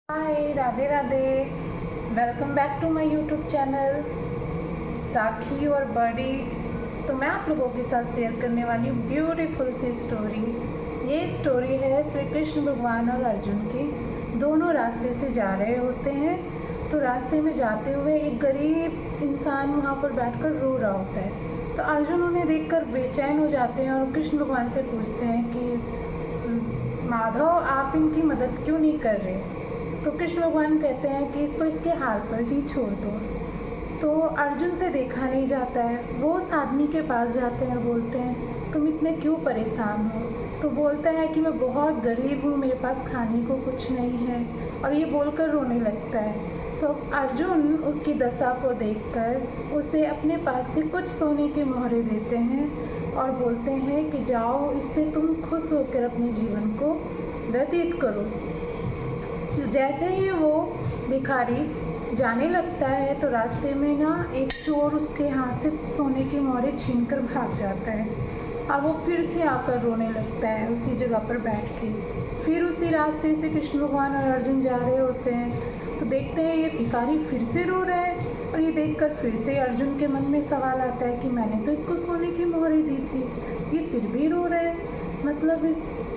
Hi, Radhe Radhe. Welcome back to my YouTube channel Rakhi और बड़ी। तो मैं आप लोगों के साथ शेयर करने वाली हूँ ब्यूटीफुल सी स्टोरी। ये स्टोरी है श्री कृष्ण भगवान और अर्जुन की। दोनों रास्ते से जा रहे होते हैं। तो रास्ते में जाते हुए एक गरीब इंसान वहाँ पर बैठकर रो रहा होता है। तो अर्जुन उन्हें देखकर बेचैन हो जाते हैं और कृष्ण भगवान से पूछते हैं कि माधव, आप इनकी मदद क्यों नहीं कर रहे। तो कृष्ण भगवान कहते हैं कि इसको इसके हाल पर ही छोड़ दो। तो अर्जुन से देखा नहीं जाता है। वो उस आदमी के पास जाते हैं और बोलते हैं, तुम इतने क्यों परेशान हो। तो बोलता है कि मैं बहुत गरीब हूँ, मेरे पास खाने को कुछ नहीं है, और ये बोलकर रोने लगता है। तो अर्जुन उसकी दशा को देखकर उसे अपने पास से कुछ सोने के मोहरे देते हैं और बोलते हैं कि जाओ, इससे तुम खुश होकर अपने जीवन को व्यतीत करो। जैसे ही वो भिखारी जाने लगता है तो रास्ते में ना एक चोर उसके हाथ से सोने की मोहरे छीनकर भाग जाता है। अब वो फिर से आकर रोने लगता है उसी जगह पर बैठ के। फिर उसी रास्ते से कृष्ण भगवान और अर्जुन जा रहे होते हैं। तो देखते हैं ये भिखारी फिर से रो रहा है, और ये देखकर फिर से अर्जुन के मन में सवाल आता है कि मैंने तो इसको सोने की मोहरे दी थी, ये फिर भी रो रहा है। मतलब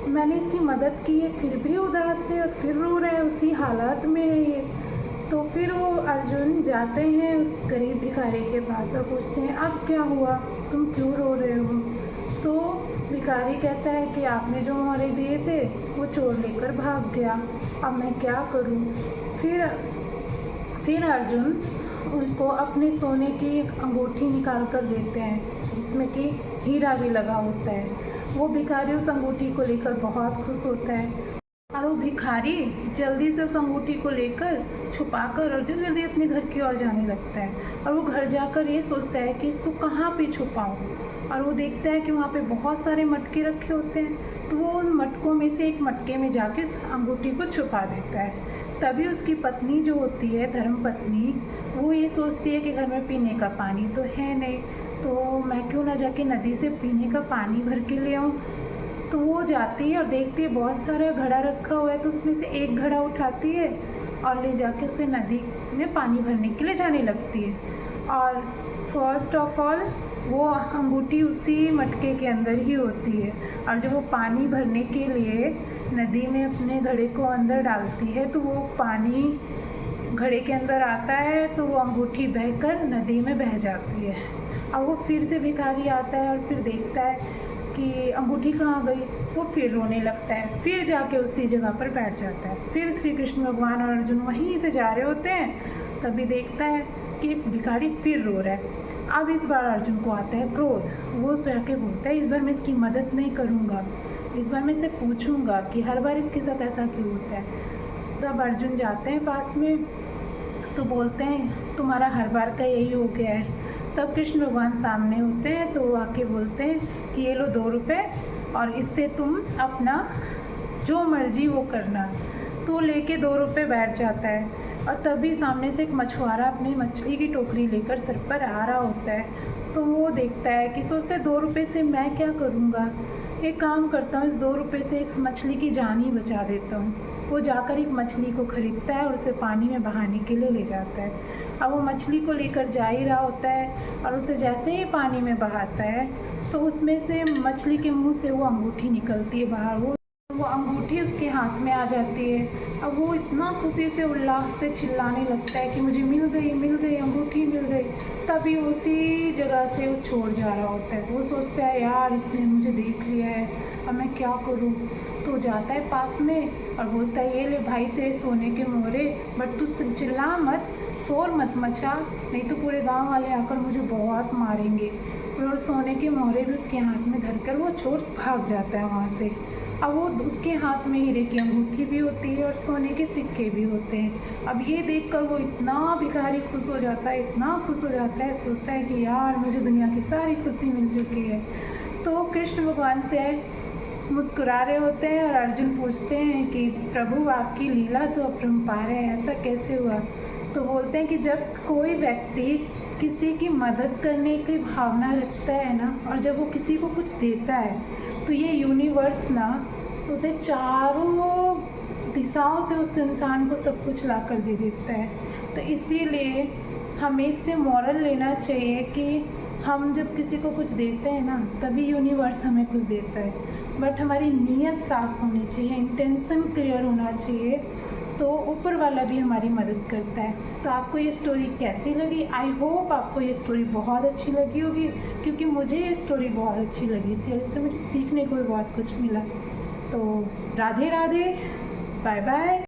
मैंने इसकी मदद की है, फिर भी उदास है और फिर रो रहा है, उसी हालात में है ये। तो फिर वो अर्जुन जाते हैं उस गरीब भिखारी के पास और पूछते हैं, अब क्या हुआ, तुम क्यों रो रहे हो। तो भिखारी कहता है कि आपने जो मोहरे दिए थे वो चोर लेकर भाग गया, अब मैं क्या करूं। फिर अर्जुन उसको अपने सोने की अंगूठी निकाल कर देते हैं जिसमें कि हीरा भी लगा होता है। वो भिखारी उस अंगूठी को लेकर बहुत खुश होता है, और वो भिखारी जल्दी से उस अंगूठी को लेकर छुपाकर अर्जुन जल्दी अपने घर की ओर जाने लगता है। और वो घर जाकर ये सोचता है कि इसको कहाँ पे छुपाऊँ। और वो देखता है कि वहाँ पे बहुत सारे मटके रखे होते हैं। तो वो उन मटकों में से एक मटके में जाके उस अंगूठी को छुपा देता है। तभी उसकी पत्नी जो होती है, धर्म पत्नी, वो ये सोचती है कि घर में पीने का पानी तो है नहीं, तो मैं क्यों ना जाके नदी से पीने का पानी भर के ले आऊँ। तो वो जाती है और देखती है बहुत सारा घड़ा रखा हुआ है। तो उसमें से एक घड़ा उठाती है और ले जाके उसे नदी में पानी भरने के लिए जाने लगती है। और फर्स्ट ऑफ ऑल वो अंगूठी उसी मटके के अंदर ही होती है। और जब वो पानी भरने के लिए नदी में अपने घड़े को अंदर डालती है तो वो पानी घड़े के अंदर आता है, तो वो अंगूठी बहकर नदी में बह जाती है। अब वो फिर से भिखारी आता है और फिर देखता है कि अंगूठी कहाँ गई। वो फिर रोने लगता है, फिर जाके उसी जगह पर बैठ जाता है। फिर श्री कृष्ण भगवान और अर्जुन वहीं से जा रहे होते हैं, तभी देखता है कि भिखारी फिर रो रहा है। अब इस बार अर्जुन को आता है क्रोध। वो जाके बोलता है, इस बार मैं इसकी मदद नहीं करूँगा, इस बार मैं इसे पूछूंगा कि हर बार इसके साथ ऐसा क्यों होता है। तब अर्जुन जाते हैं पास में, तो बोलते हैं तुम्हारा हर बार का यही हो गया है। तब कृष्ण भगवान सामने होते हैं, तो वो आके बोलते हैं कि ये लो 2 रुपये, और इससे तुम अपना जो मर्जी वो करना। तो लेके 2 रुपये बैठ जाता है, और तभी सामने से एक मछुआरा अपनी मछली की टोकरी लेकर सर पर आ रहा होता है। तो वो देखता है कि सोचता है 2 रुपये से मैं क्या करूँगा, एक काम करता हूँ, इस 2 रुपये से एक मछली की जान ही बचा देता हूँ। वो जाकर एक मछली को ख़रीदता है और उसे पानी में बहाने के लिए ले जाता है। अब वो मछली को लेकर जा ही रहा होता है, और उसे जैसे ही पानी में बहाता है तो उसमें से मछली के मुंह से वो अंगूठी निकलती है बाहर। वो अंगूठी उसके हाथ में आ जाती है। अब वो इतना खुशी से उल्लास से चिल्लाने लगता है कि मुझे मिल गई अंगूठी मिल गई। तभी उसी जगह से वो छोड़ जा रहा होता है। वो सोचता है यार, इसने मुझे देख लिया है, अब मैं क्या करूँ। तो जाता है पास में और बोलता है, ये ले भाई तेरे सोने के मोहरे, बट तू चिल्ला मत, शोर मत मचा, नहीं तो पूरे गांव वाले आकर मुझे बहुत मारेंगे। और सोने के मोहरे भी उसके हाथ में धरकर वो चोर भाग जाता है वहाँ से। अब वो उसके हाथ में हीरे की अंगूठी भी होती है और सोने के सिक्के भी होते हैं। अब ये देखकर वो इतना भिखारी खुश हो जाता है, इतना खुश हो जाता है, सोचता है कि यार मुझे दुनिया की सारी खुशी मिल चुकी है। तो कृष्ण भगवान से मुस्कुरा रहे होते हैं, और अर्जुन पूछते हैं कि प्रभु आपकी लीला तो अपरंपार है, ऐसा कैसे हुआ। तो बोलते हैं कि जब कोई व्यक्ति किसी की मदद करने की भावना रखता है ना, और जब वो किसी को कुछ देता है, तो ये यूनिवर्स ना उसे चारों दिशाओं से उस इंसान को सब कुछ ला कर दे देता है। तो इसीलिए हमें इससे मॉरल लेना चाहिए कि हम जब किसी को कुछ देते हैं ना, तभी यूनिवर्स हमें कुछ देता है, बट हमारी नीयत साफ़ होनी चाहिए, इंटेंशन क्लियर होना चाहिए, तो ऊपर वाला भी हमारी मदद करता है। तो आपको ये स्टोरी कैसी लगी? आई होप आपको ये स्टोरी बहुत अच्छी लगी होगी, क्योंकि मुझे ये स्टोरी बहुत अच्छी लगी थी और इससे मुझे सीखने को भी बहुत कुछ मिला। तो राधे राधे, बाय बाय।